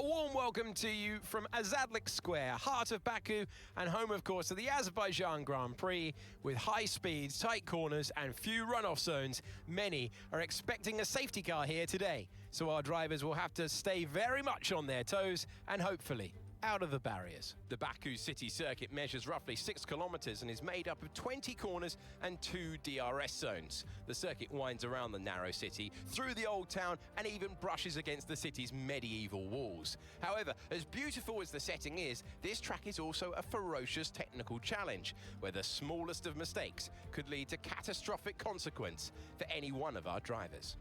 A warm welcome to you from Azadlik Square, heart of Baku and home, of course, of the Azerbaijan Grand Prix. With high speeds, tight corners and few runoff zones, many are expecting a safety car here today. So our drivers will have to stay very much on their toes and hopefully out of the barriers. The Baku city circuit measures roughly 6 kilometers and is made up of 20 corners and 2 DRS zones. The circuit winds around the narrow city, through the old town, and even brushes against the city's medieval walls. However, as beautiful as the setting is, this track is also a ferocious technical challenge, where the smallest of mistakes could lead to catastrophic consequence for any one of our drivers.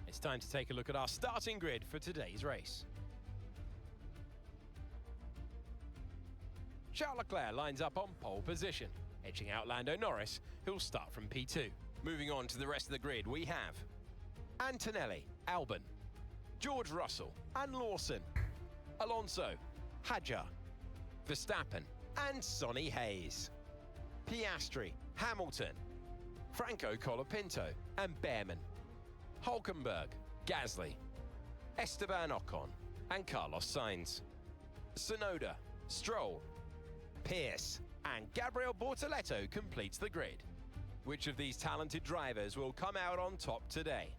It's time to take a look at our starting grid for today's race. Charles Leclerc lines up on pole position, edging out Lando Norris, who'll start from P2. Moving on to the rest of the grid, we have Antonelli, Albon, George Russell and Lawson, Alonso, Hadjar, Verstappen and Sonny Hayes, Piastri, Hamilton, Franco Colapinto and Behrman, Hulkenberg, Gasly, Esteban Ocon and Carlos Sainz, Tsunoda, Stroll, Pierce and Gabriel Bortoleto completes the grid. Which of these talented drivers will come out on top today?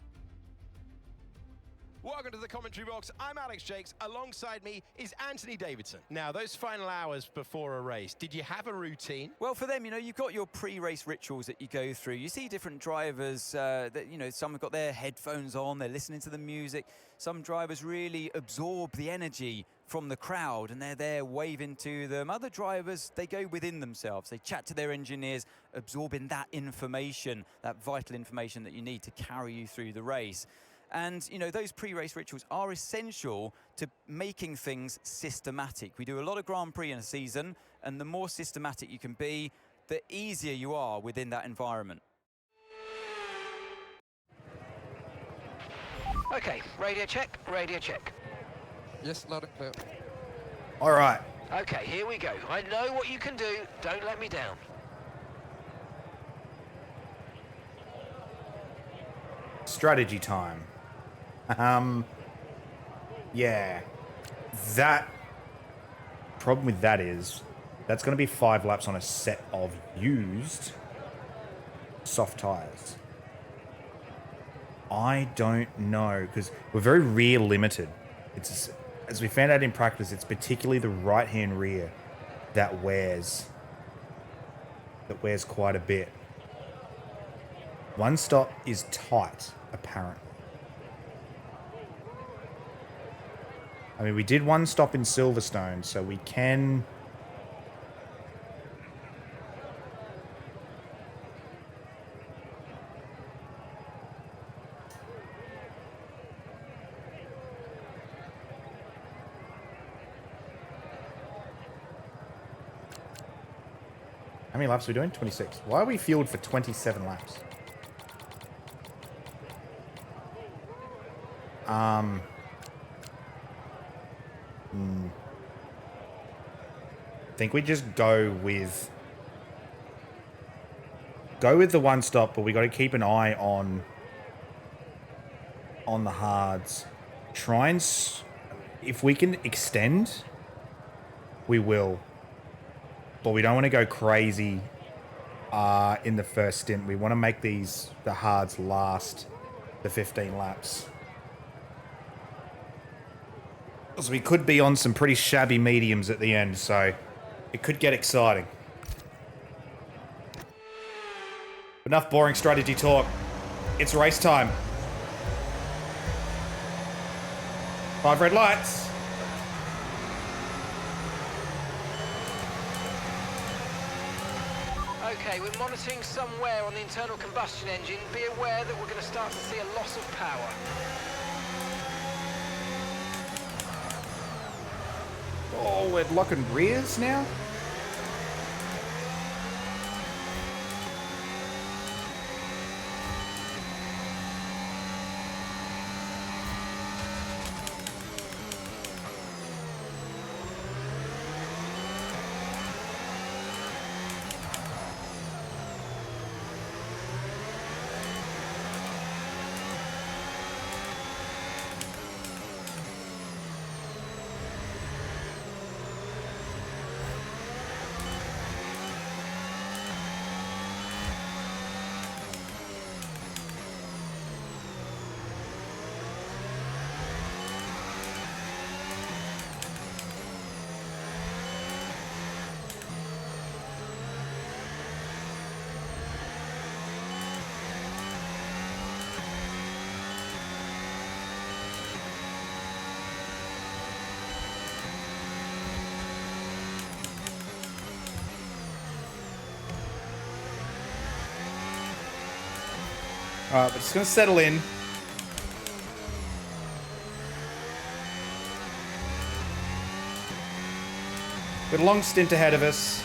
Welcome to the commentary box. I'm Alex Jakes. Alongside me is Anthony Davidson. Now, those final hours before a race, did you have a routine? Well, for them, you've got your pre-race rituals that you go through. You see different drivers that, some have got their headphones on, they're listening to the music. Some drivers really absorb the energy from the crowd and they're there waving to them. Other drivers, they go within themselves. They chat to their engineers, absorbing that information, that vital information that you need to carry you through the race. And, those pre-race rituals are essential to making things systematic. We do a lot of Grand Prix in a season, and the more systematic you can be, the easier you are within that environment. Okay, radio check, radio check. Yes, loud and clear. All right. Okay, here we go. I know what you can do. Don't let me down. Strategy time. Yeah. That problem with that is that's going to be 5 laps on a set of used soft tires. I don't know, because we're very rear limited. It's, as we found out in practice, it's particularly the right-hand rear that wears quite a bit. One stop is tight, apparently. I mean, we did one stop in Silverstone, so we can... How many laps are we doing? 26. Why are we fueled for 27 laps? I think we just go with the one stop, but we got to keep an eye on the hards. Try and if we can extend, we will, but we don't want to go crazy in the first stint. We want to make the hards last the 15 laps. So we could be on some pretty shabby mediums at the end, so it could get exciting. Enough boring strategy talk. It's race time. 5 red lights. Okay, we're monitoring some wear on the internal combustion engine. Be aware that we're going to start to see a loss of power. Oh, we're locking rears now? Alright, we're just going to settle in. Got a long stint ahead of us.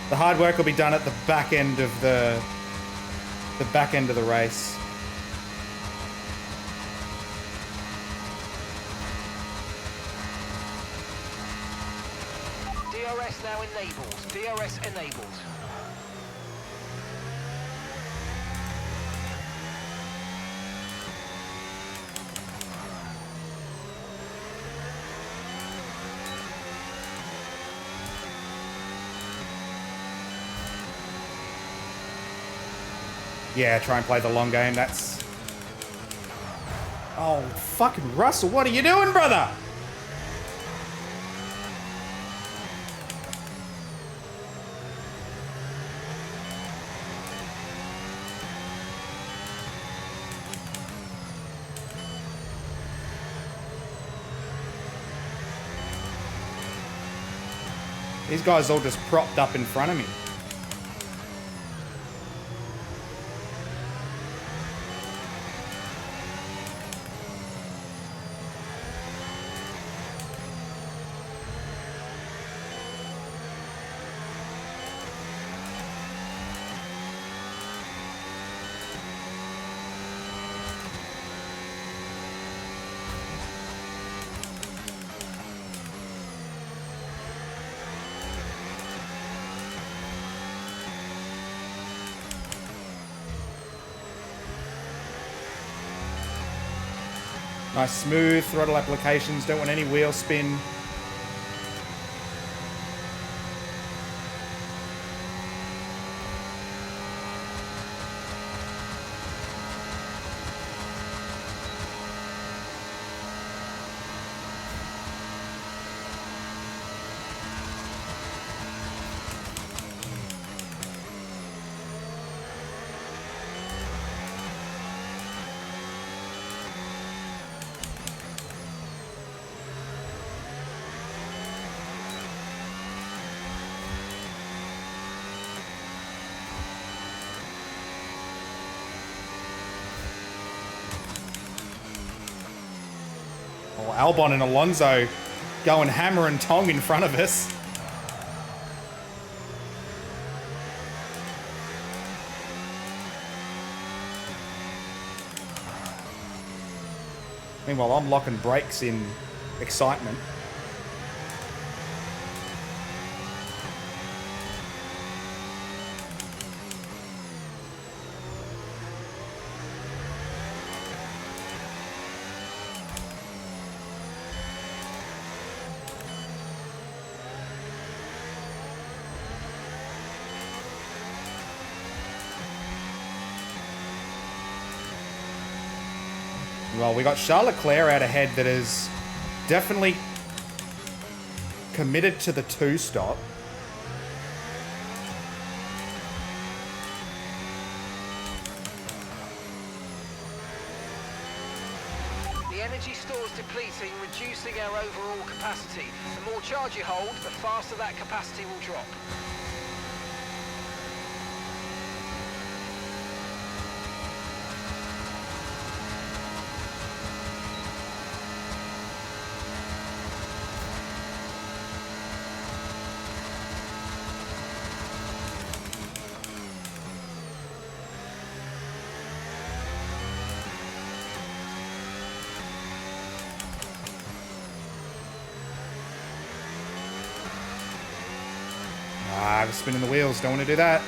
The hard work will be done at the back end of the race. DRS now enabled. DRS enabled. Yeah, try and play the long game. That's... Oh, fucking Russell, what are you doing, brother? These guys all just propped up in front of me. Nice smooth throttle applications, don't want any wheel spin. Oh, Albon and Alonso going hammer and tong in front of us. Meanwhile, I'm locking brakes in excitement. Well, we got Charles Leclerc out ahead that is definitely committed to the two-stop. The energy stores depleting, reducing our overall capacity. The more charge you hold, the faster that capacity will drop. Ah, we're spinning the wheels. Don't want to do that.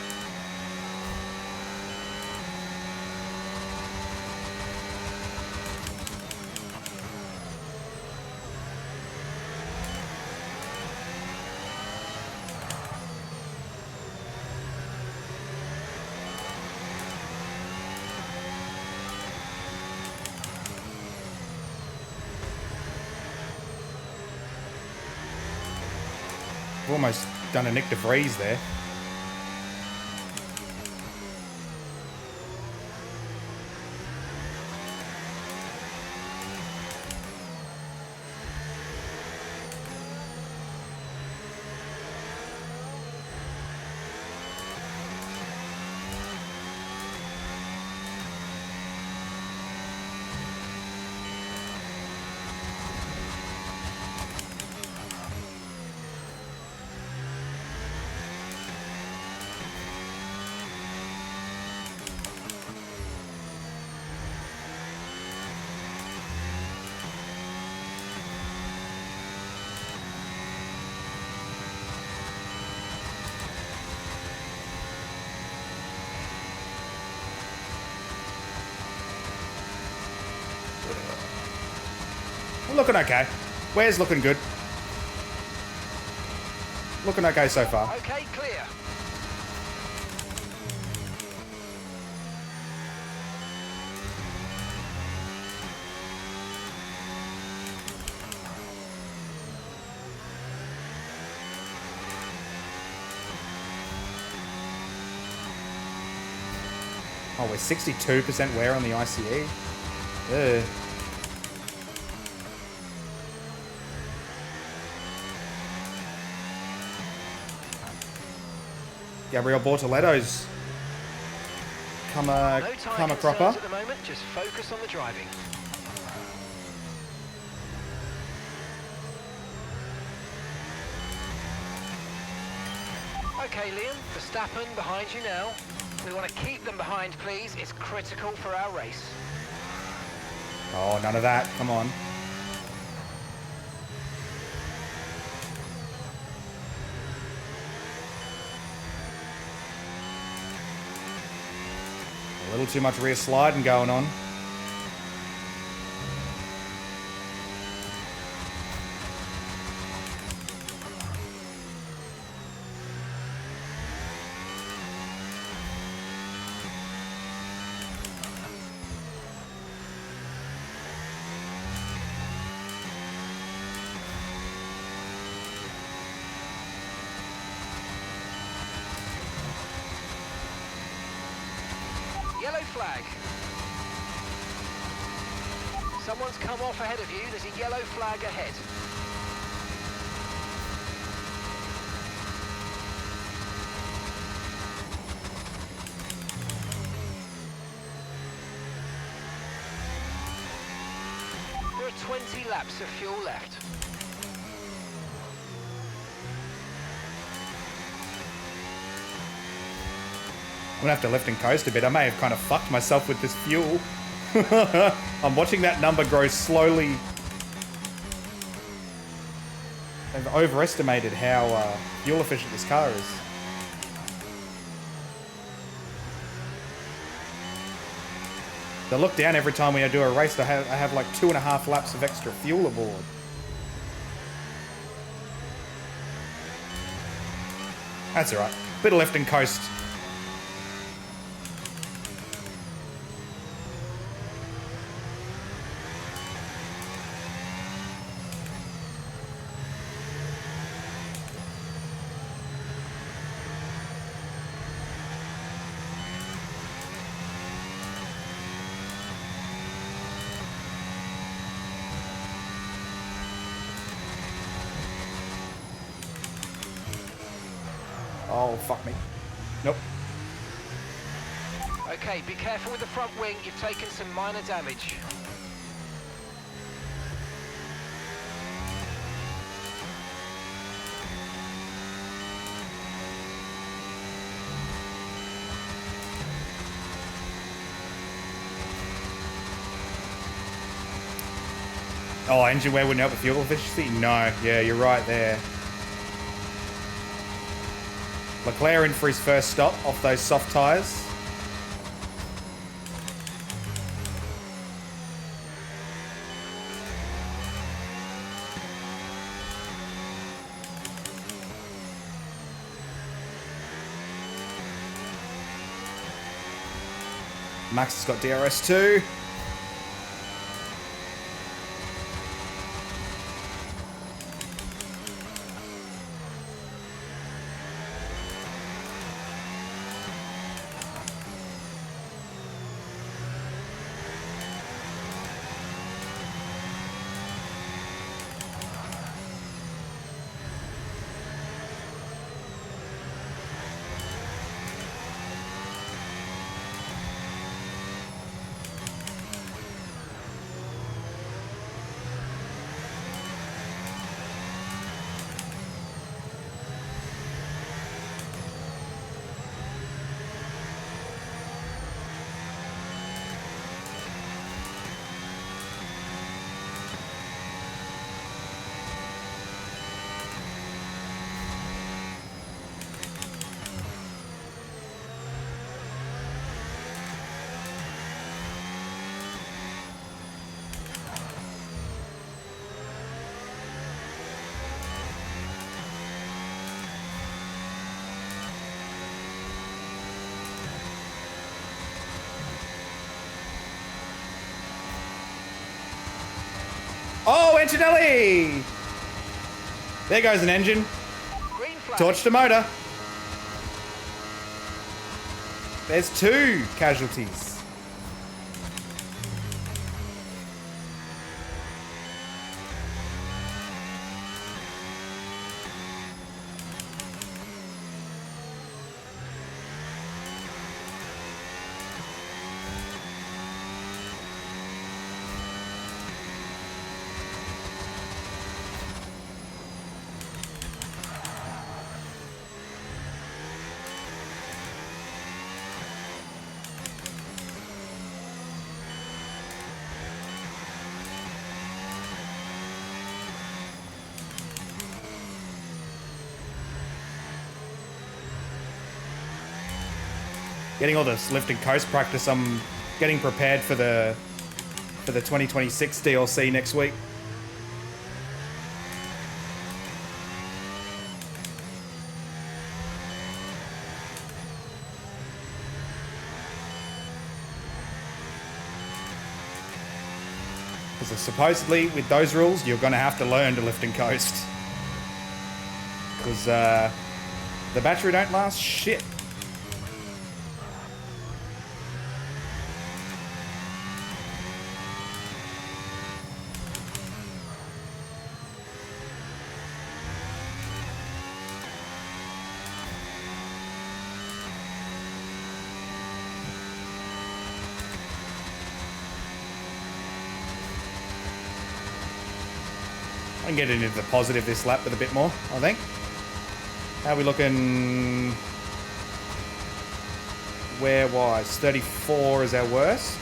We've almost done a Nick de Vries there. Looking okay. Where's looking good? Looking okay so far. Okay, clear. Oh, we're 62% wear on the ICE. Ugh. Gabriel Bortoletto's come a No tyre cropper. concerns at the moment, just focus on the driving. Okay, Liam, Verstappen behind you now. We want to keep them behind, please. It's critical for our race. Oh, none of that. Come on. A little too much rear sliding going on. Yellow flag. Someone's come off ahead of you. There's a yellow flag ahead. There are 20 laps of fuel left. I'm gonna have to lift and coast a bit. I may have kind of fucked myself with this fuel. I'm watching that number grow slowly. I've overestimated how fuel efficient this car is. I look down every time we do a race. I have like 2.5 laps of extra fuel aboard. That's alright. Bit of lift and coast. Oh, fuck me. Nope. Okay, be careful with the front wing. You've taken some minor damage. Oh, engine wear wouldn't help with fuel efficiency? No. Yeah, you're right there. Leclerc in for his first stop off those soft tyres. Max has got DRS2. Antonelli! There goes an engine. Green flag. Torch to motor. There's 2 casualties. Getting all this lift and coast practice. I'm getting prepared for the 2026 DLC next week. Because supposedly with those rules, you're going to have to learn to lift and coast. Because the battery don't last shit. I can get into the positive this lap with a bit more, I think. How are we looking wear-wise? 34 is our worst.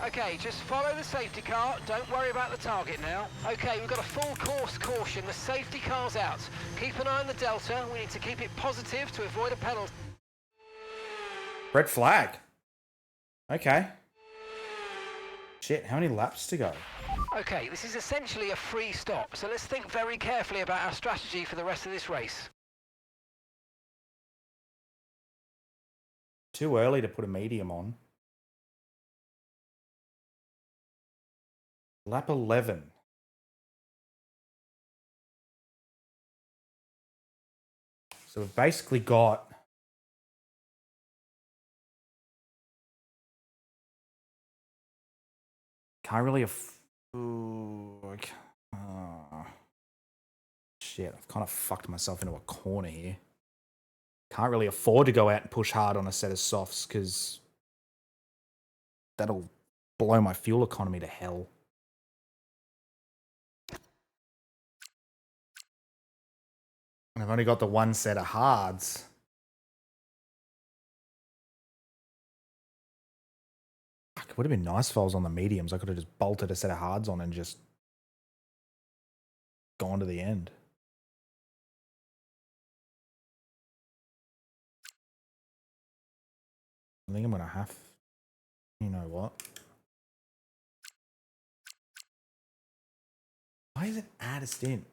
Okay, just follow the safety car. Don't worry about the target now. Okay, we've got a full course caution. The safety car's out. Keep an eye on the delta. We need to keep it positive to avoid a penalty. Red flag. Okay. Shit, how many laps to go? Okay, this is essentially a free stop, so let's think very carefully about our strategy for the rest of this race. Too early to put a medium on. Lap 11. So we've basically got can't really shit, I've kind of fucked myself into a corner here. Can't really afford to go out and push hard on a set of softs because that'll blow my fuel economy to hell. And I've only got the one set of hards. Fuck, it would have been nice if I was on the mediums. I could have just bolted a set of hards on and just gone to the end. I think I'm going to have... You know what? Why is it add a stint?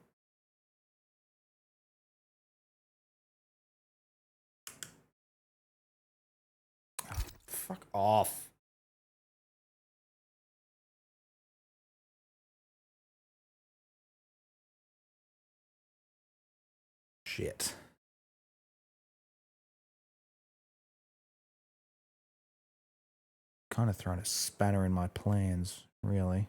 Oh, fuck off. Shit. kind of thrown a spanner in my plans, really.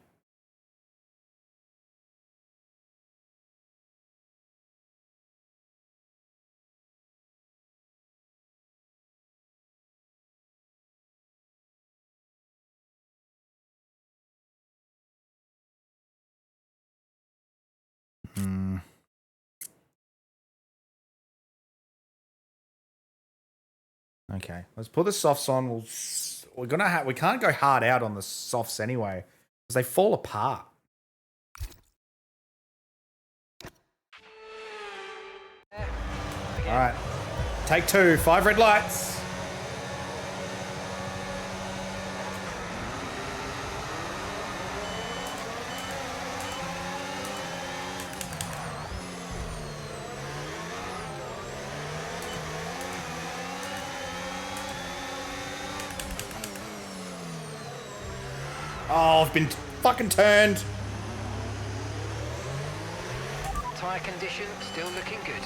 Okay, let's put the softs on. We can't go hard out on the softs anyway, because they fall apart. All right, take 2, 5 red lights. Oh, I've been fucking turned. Tyre condition still looking good.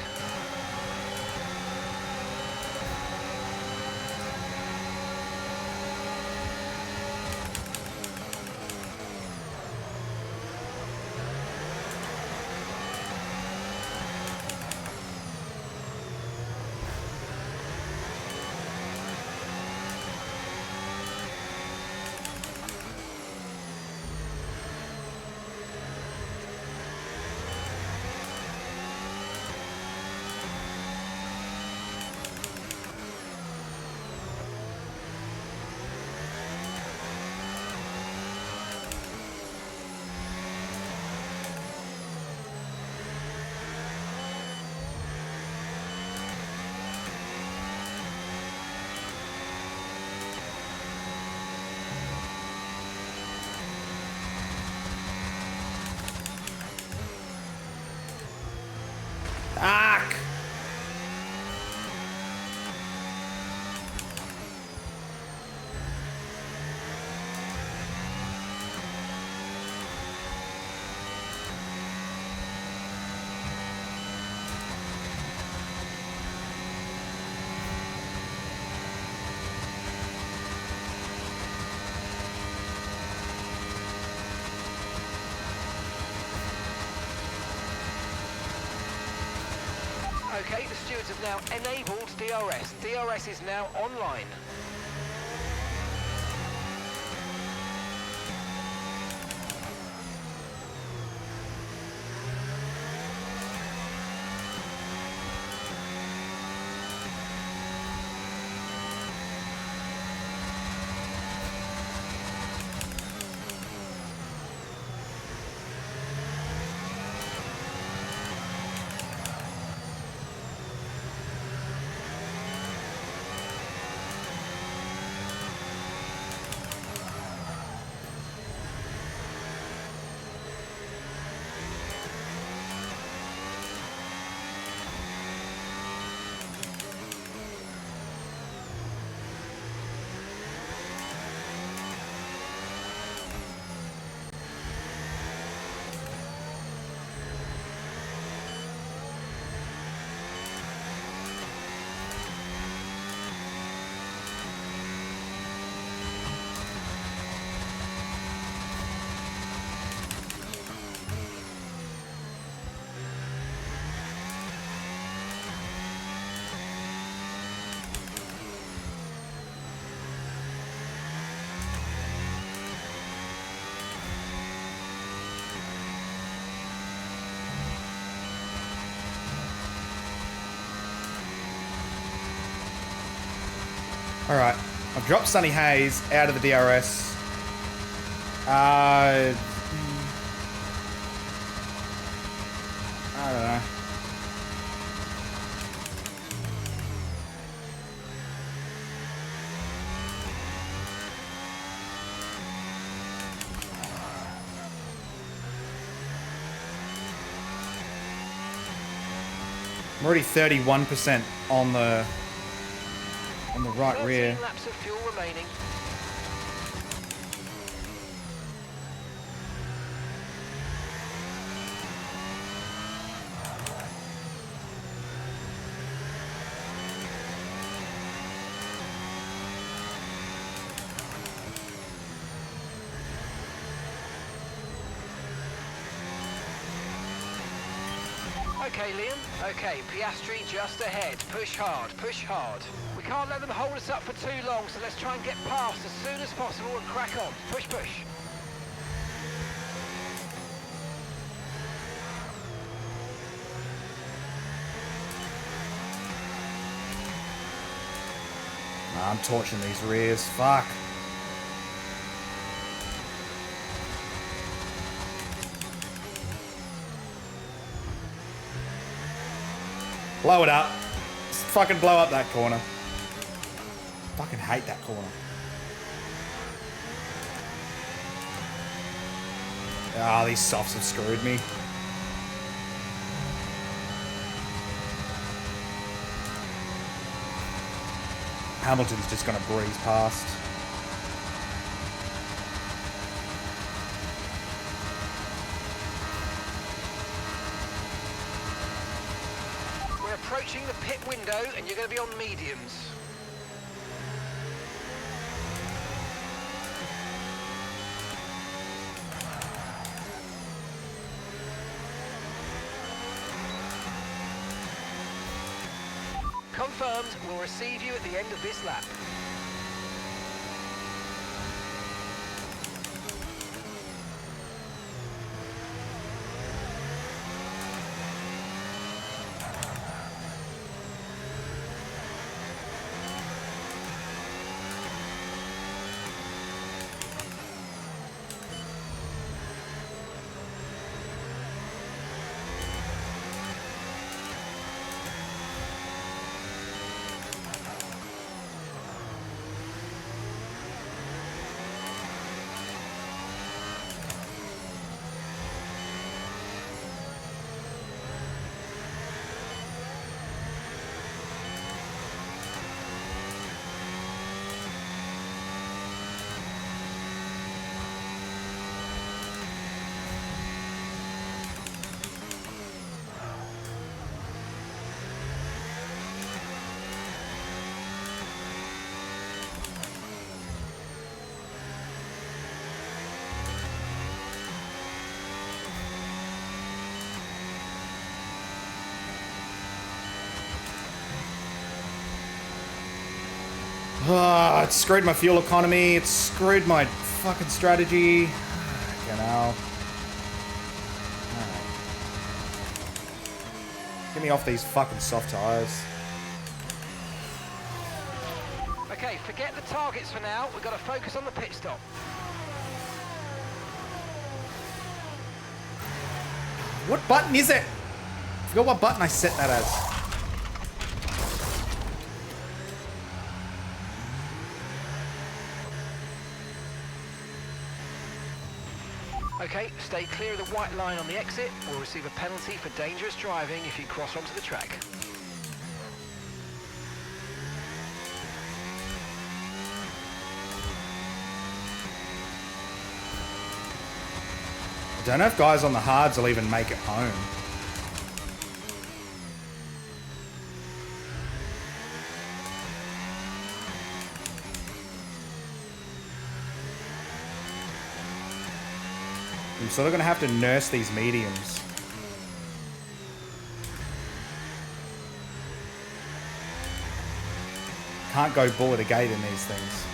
Fuck! Okay, the stewards have now enabled DRS. DRS is now online. All right, I've dropped Sunny Haze out of the DRS. I don't know. I'm already 31% on the right rear. 13 laps of fuel remaining. Okay, Liam. Okay, Piastri just ahead. Push hard, push hard. We can't let them hold us up for too long, so let's try and get past as soon as possible and crack on. Push, push. Nah, I'm torching these rears. Fuck. Blow it up. Just fucking blow up that corner. Fucking hate that corner. Ah, these softs have screwed me. Hamilton's just gonna breeze past. We're approaching the pit window and you're going to be on mediums. Confirmed, we'll receive you at the end of this lap. Ah, it's screwed my fuel economy. It's screwed my fucking strategy. Fucking hell. Alright. Get me off these fucking soft tires. Okay, forget the targets for now. We've got to focus on the pit stop. What button is it? I forgot what button I set that as. Okay, stay clear of the white line on the exit. We'll receive a penalty for dangerous driving if you cross onto the track. I don't know if guys on the hards will even make it home. I'm sort of going to have to nurse these mediums. Can't go bull at a gate in these things.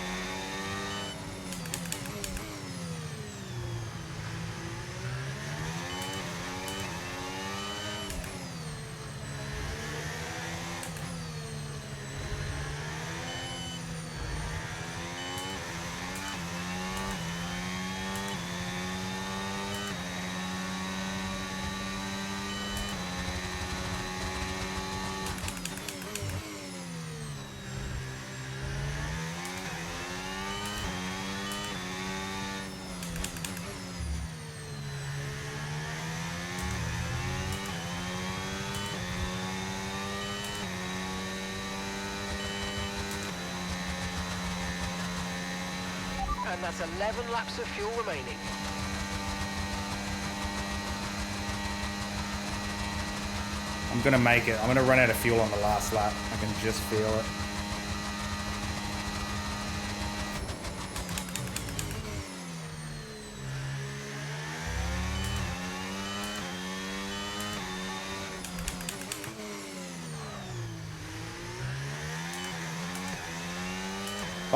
And that's 11 laps of fuel remaining. I'm going to make it. I'm going to run out of fuel on the last lap. I can just feel it.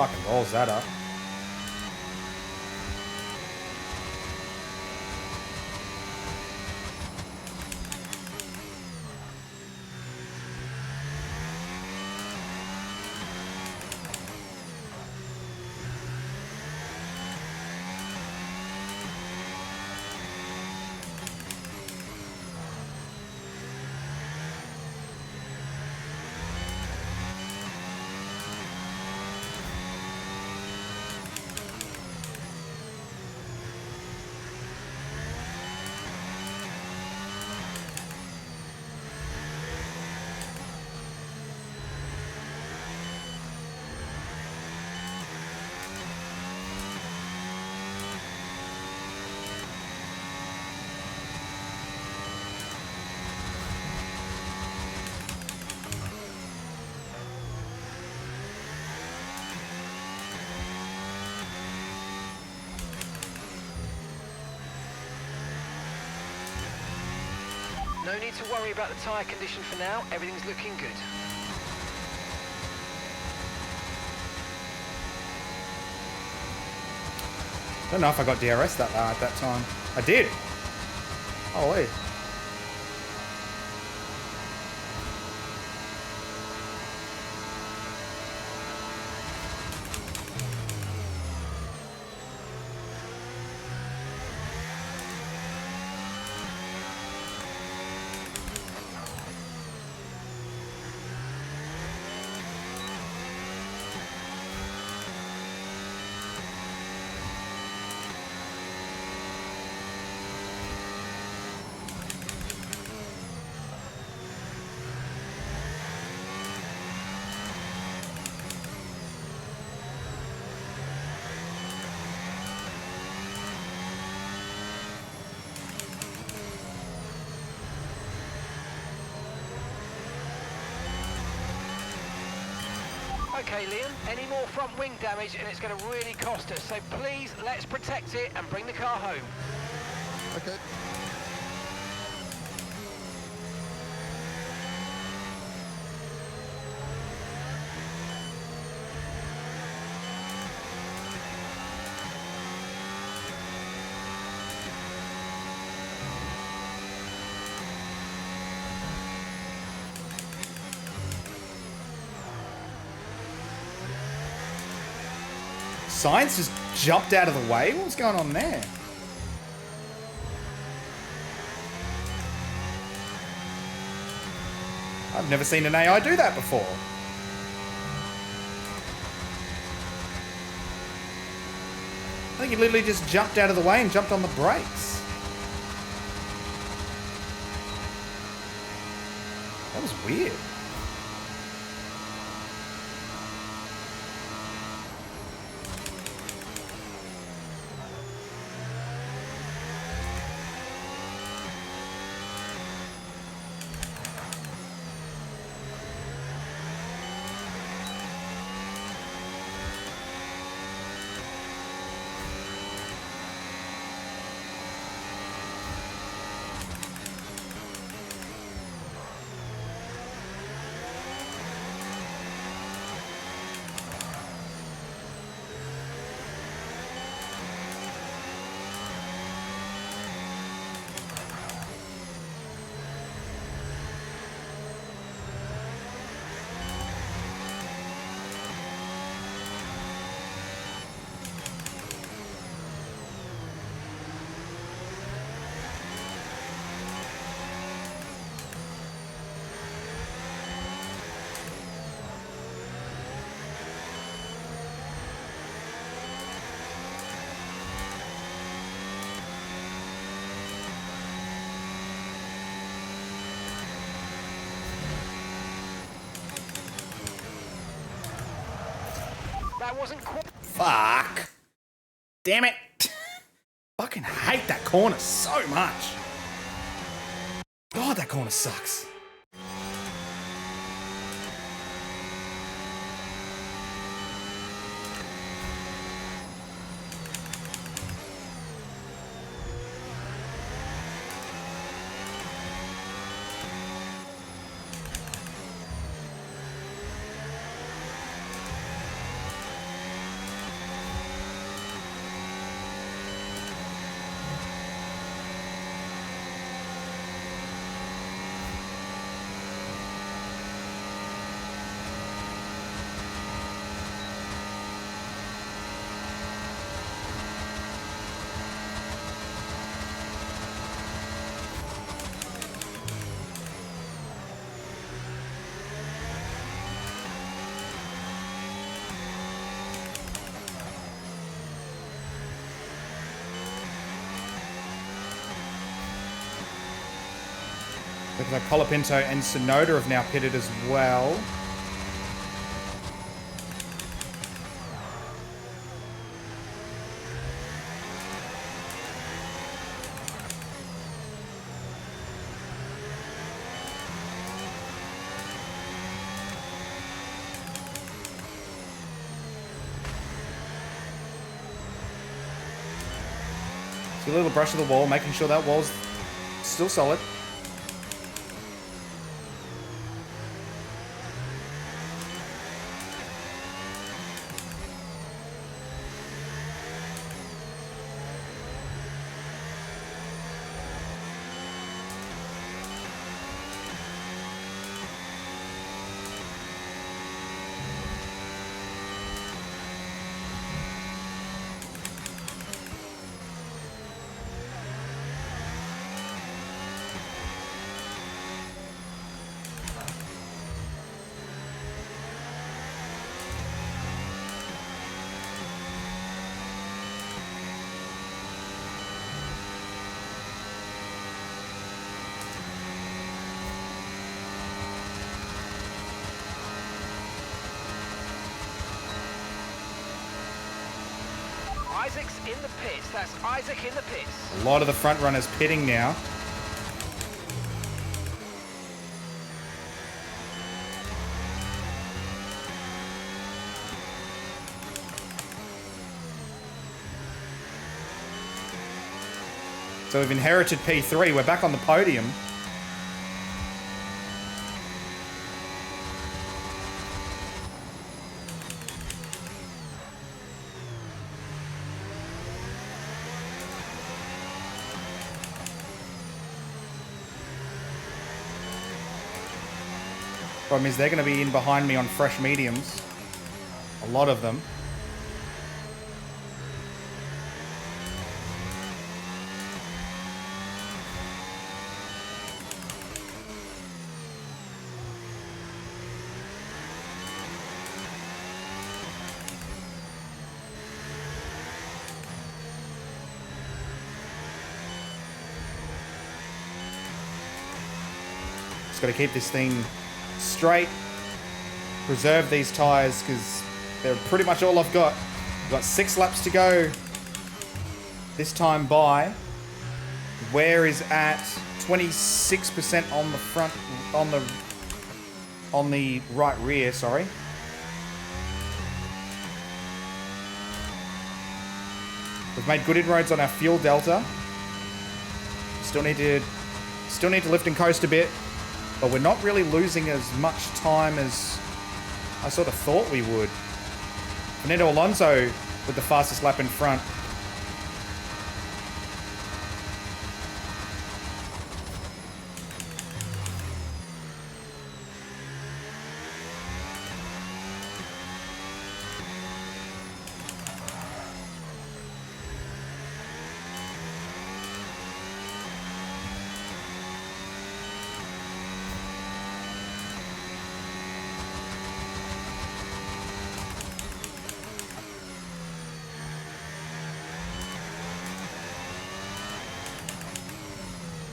Fucking balls that up. No need to worry about the tyre condition for now. Everything's looking good. I don't know if I got DRS that at that time. I did. Oh, wait. Okay, Liam, any more front wing damage and it's going to really cost us. So please, let's protect it and bring the car home. Okay. Science just jumped out of the way? What's going on there? I've never seen an AI do that before. I think he literally just jumped out of the way and jumped on the brakes. That was weird. That wasn't quite... Fuck. Damn it. Fucking hate that corner so much. God, that corner sucks. So Colapinto and Sonoda have now pitted as well. See a little brush of the wall, making sure that wall's still solid. Isaac's in the pits. That's Isaac in the pits. A lot of the front runners pitting now. So we've inherited P3. We're back on the podium. Problem is they're going to be in behind me on fresh mediums. A lot of them. Just got to keep this thing straight, preserve these tyres because they're pretty much all I've got. I've got 6 laps to go this time by. Ware is at 26% on the front, on the right rear, sorry. We've made good inroads on our fuel delta. Still need to lift and coast a bit. But we're not really losing as much time as I sort of thought we would. Fernando Alonso with the fastest lap in front.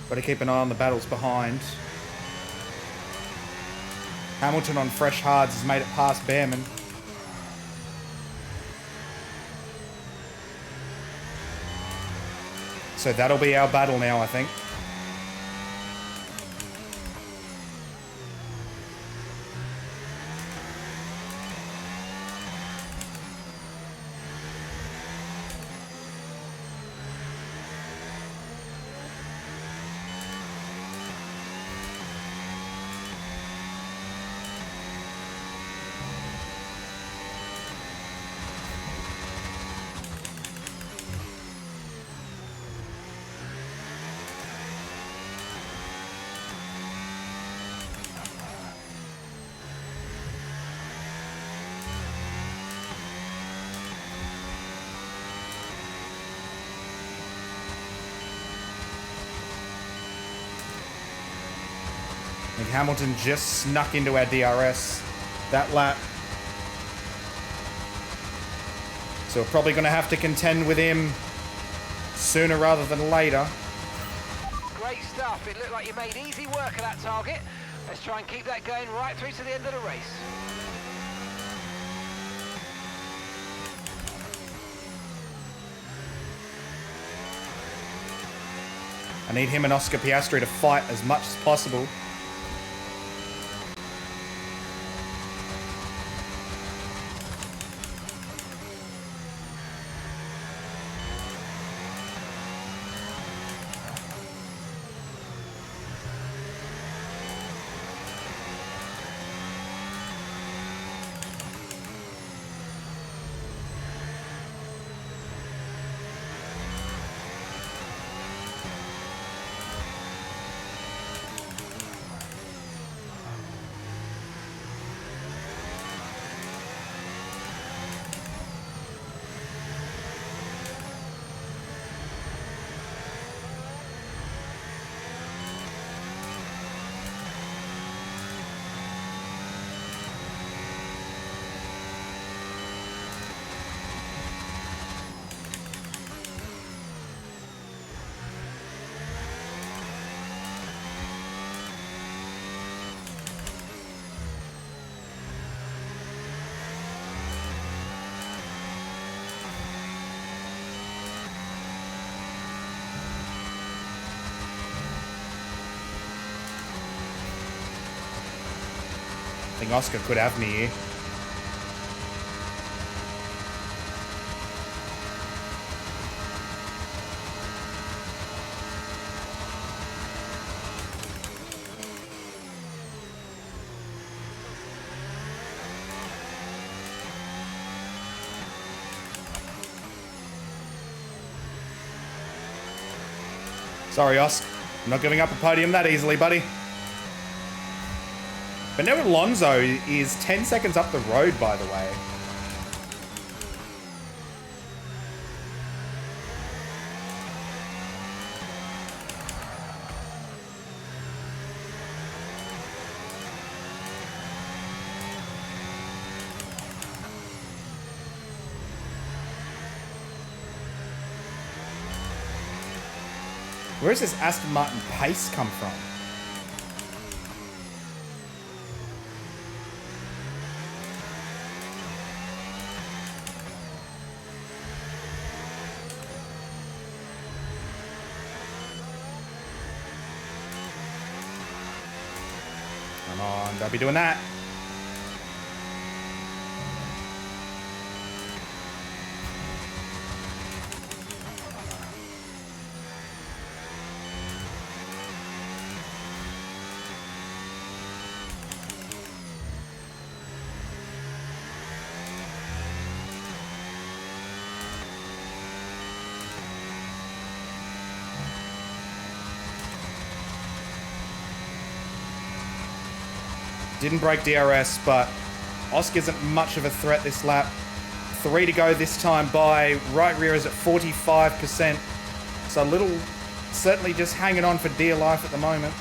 Got to keep an eye on the battles behind. Hamilton on fresh hards has made it past Behrman. So that'll be our battle now, I think. I think Hamilton just snuck into our DRS that lap. So we're probably going to have to contend with him sooner rather than later. Great stuff. It looked like you made easy work of that target. Let's try and keep that going right through to the end of the race. I need him and Oscar Piastri to fight as much as possible. I think Oscar could have me here. Sorry, Oscar. I'm not giving up a podium that easily, buddy. But now Alonso is 10 seconds up the road, by the way. Where does this Aston Martin pace come from? Come on, don't be doing that. Didn't break DRS, but Oscar isn't much of a threat this lap. 3 to go this time by. Right rear is at 45%. So Little certainly just hanging on for dear life at the moment.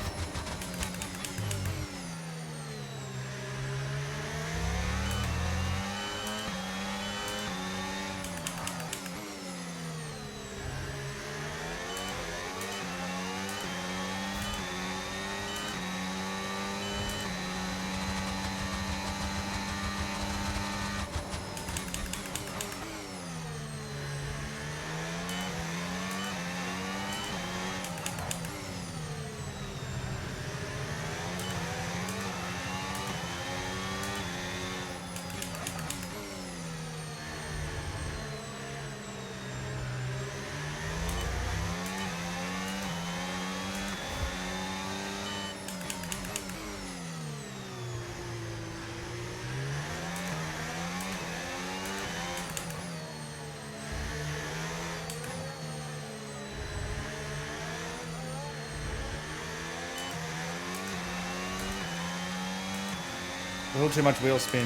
A little too much wheel spin.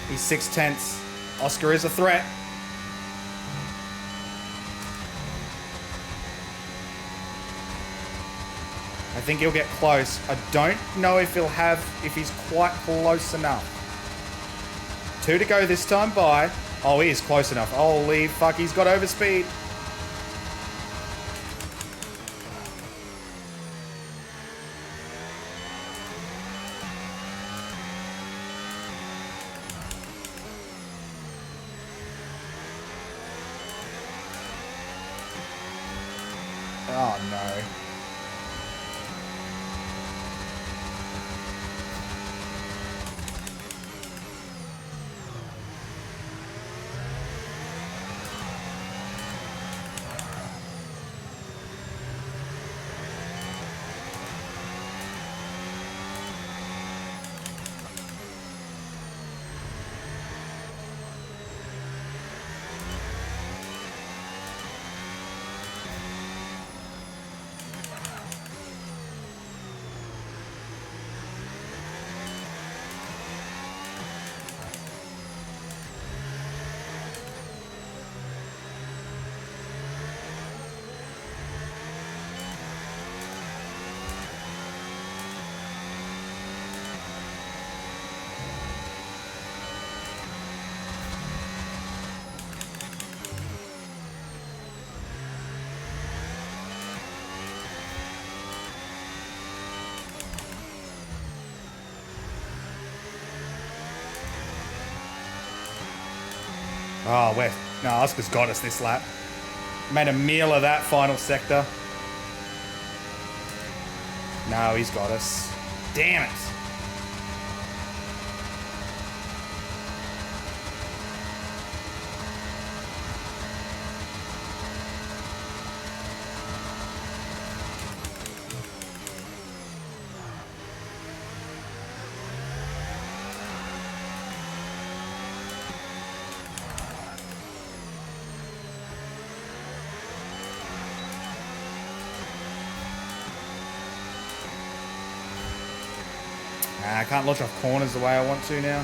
He's 6/10. Oscar is a threat. I think he'll get close. I don't know if he's quite close enough. 2 to go this time by. Oh, he is close enough. Holy fuck, he's got overspeed. Oh no. Oh, no, Oscar's got us this lap. Made a meal of that final sector. No, he's got us. Damn it. I can't launch off corners the way I want to now.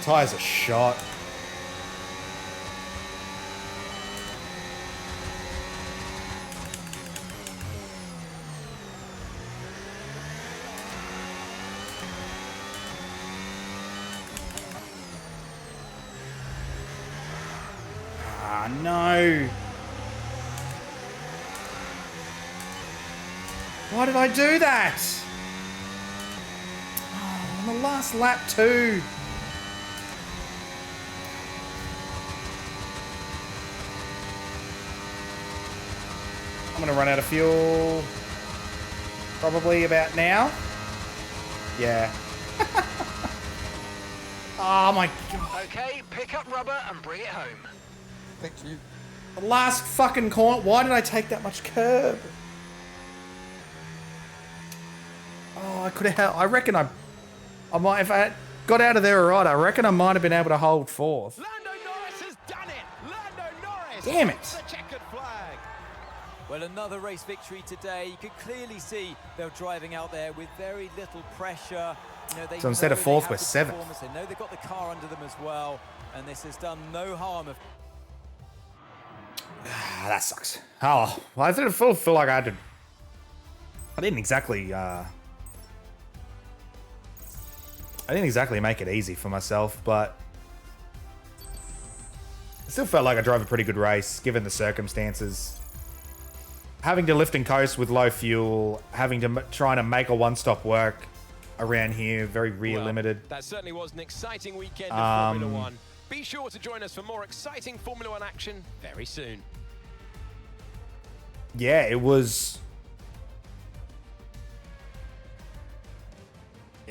Tyres are shot. Ah, no. Why did I do that? Oh, on the last lap too. I'm gonna run out of fuel probably about now. Yeah. Oh my god. Okay, pick up rubber and bring it home. Thank you. The last fucking corner. Why did I take that much curb? Oh, I could have. I reckon I might, if I got out of there right, I reckon I might have been able to hold fourth. Lando Norris has done it. Lando Norris. Damn it. The checkered flag. Well, another race victory today. You could clearly see they're driving out there with very little pressure. You know, So instead of fourth, we're seventh. They know they've got the car under them as well, and this has done no harm. That sucks. Oh, well, I didn't feel like I had to. I didn't exactly. I didn't exactly make it easy for myself, but I still felt like I drove a pretty good race given the circumstances. Having to lift and coast with low fuel, having to trying to make a one-stop work around here, very rear limited. That certainly was an exciting weekend of Formula One. Be sure to join us for more exciting Formula One action very soon. Yeah, it was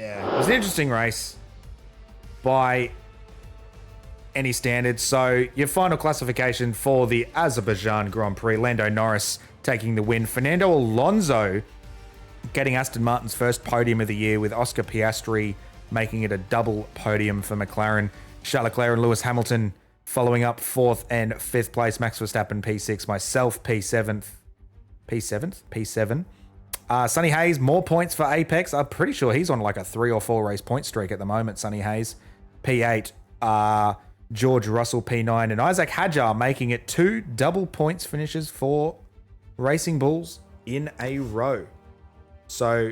Yeah, it was an interesting race by any standard. So your final classification for the Azerbaijan Grand Prix, Lando Norris taking the win. Fernando Alonso getting Aston Martin's first podium of the year, with Oscar Piastri making it a double podium for McLaren. Charles Leclerc and Lewis Hamilton following up 4th and 5th place. Max Verstappen P6, myself P7. Sonny Hayes, more points for Apex. I'm pretty sure he's on like a 3 or 4 race point streak at the moment, Sonny Hayes. P8. George Russell P9, and Isaac Hadjar making it 2 double points finishes for Racing Bulls in a row. So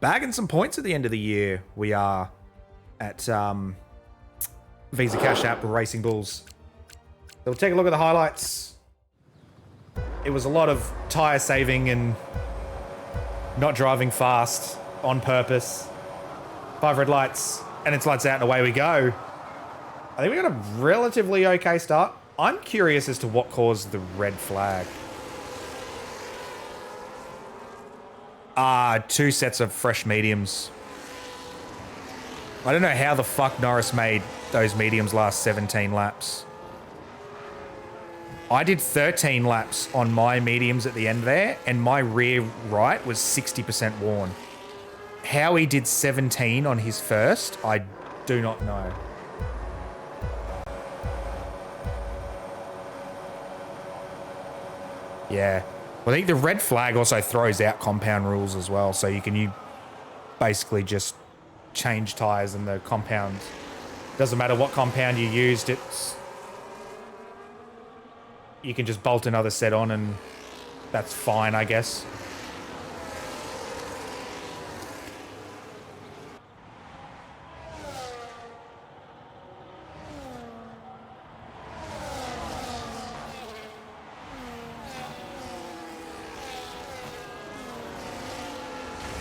bagging some points at the end of the year, we are at Visa Cash App Racing Bulls. So we'll take a look at the highlights. It was a lot of tyre saving and not driving fast on purpose. 5 red lights, and it's lights out and away we go. I think we got a relatively okay start. I'm curious as to what caused the red flag. 2 sets of fresh mediums. I don't know how the fuck Norris made those mediums last 17 laps. I did 13 laps on my mediums at the end there, and my rear right was 60% worn. How he did 17 on his first, I do not know. Yeah. Well, I think the red flag also throws out compound rules as well. So you basically just change tyres and the compound, doesn't matter what compound you used, you can just bolt another set on and that's fine, I guess.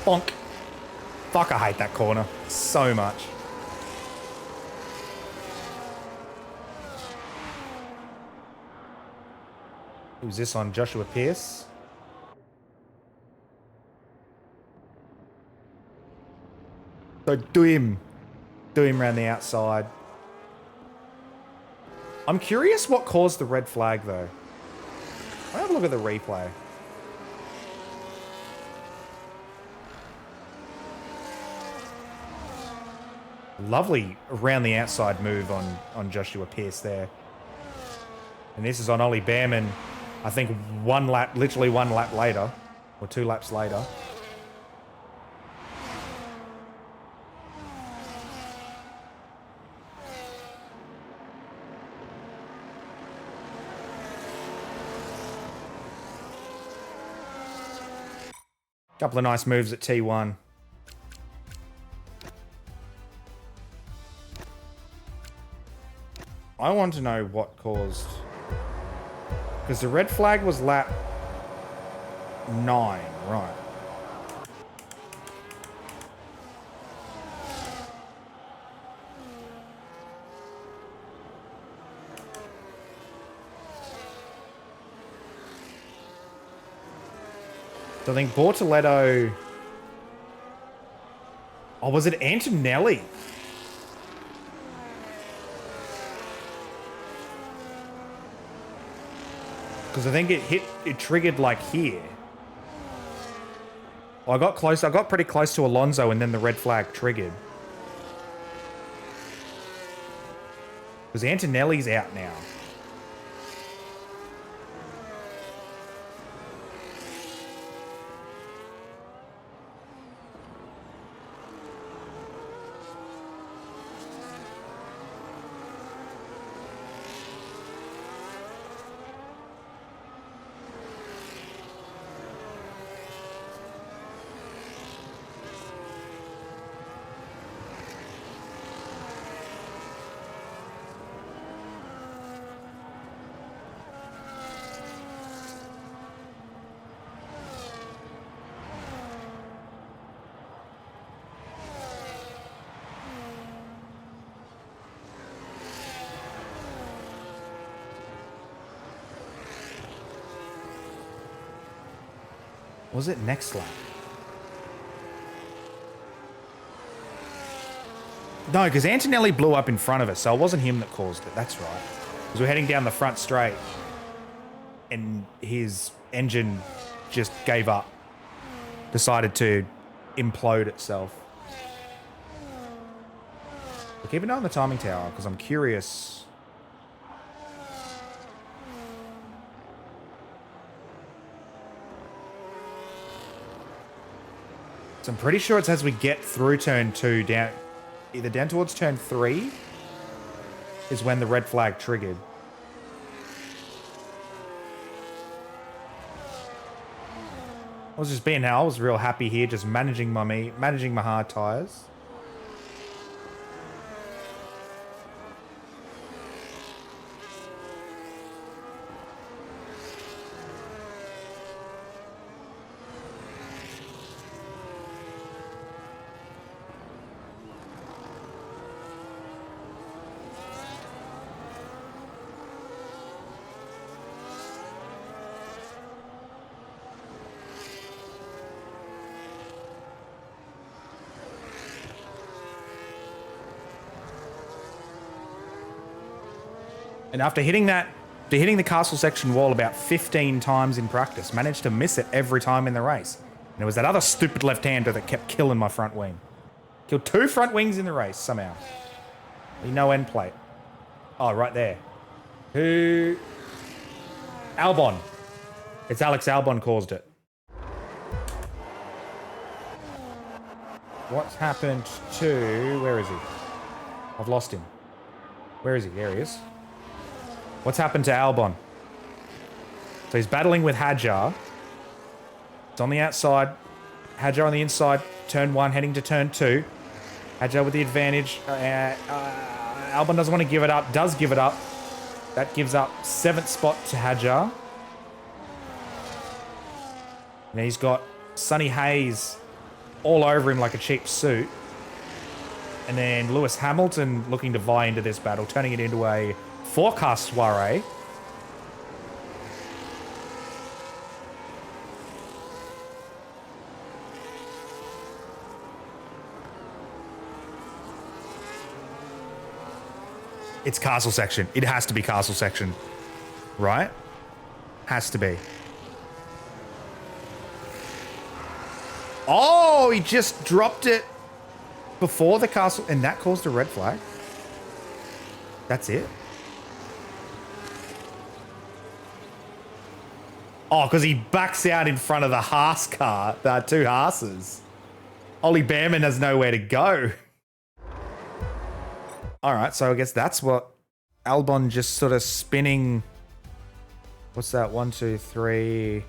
Bonk. Fuck, I hate that corner so much. Who's this on? Joshua Pierce? So do him around the outside. I'm curious what caused the red flag though. I'll have a look at the replay. Lovely around the outside move on Joshua Pierce there. And this is on Ollie Behrman, I think literally one lap later, or 2 laps later. Couple of nice moves at T1. I want to know what caused... Because the red flag was lap 9, right. So I think Bortoletto... Oh, was it Antonelli? Because I think it triggered like here. Well, I got pretty close to Alonso and then the red flag triggered. Because Antonelli's out now. Was it next lap? No, because Antonelli blew up in front of us, so it wasn't him that caused it. That's right. Because we're heading down the front straight, and his engine just gave up. Decided to implode itself. But keep an eye on the timing tower, because I'm curious. So I'm pretty sure it's as we get through turn 2 down, either down towards turn 3 is when the red flag triggered. I was just being I was real happy here, just managing my hard tires. And after hitting the castle section wall about 15 times in practice, managed to miss it every time in the race. And it was that other stupid left-hander that kept killing my front wing. Killed 2 front wings in the race somehow. No end plate. Oh, right there. Who? Albon. It's Alex Albon caused it. What's happened to... Where is he? I've lost him. Where is he? There he is. What's happened to Albon? So he's battling with Hadjar. It's on the outside. Hadjar on the inside. Turn 1 heading to turn 2. Hadjar with the advantage. Albon doesn't want to give it up. Does give it up. That gives up 7th spot to Hadjar. And he's got Sonny Hayes all over him like a cheap suit. And then Lewis Hamilton looking to vie into this battle, turning it into a forecast soiree. It's castle section. It has to be castle section. Right? Has to be. Oh, he just dropped it before the castle, and that caused a red flag. That's it. Oh, because he backs out in front of the Haas car. There are 2 Haases. Ollie Behrman has nowhere to go. All right, so I guess that's what Albon just sort of spinning. What's that? 1, 2, 3,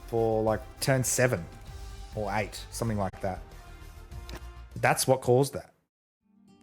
4, like turn 7 or 8, something like that. That's what caused that.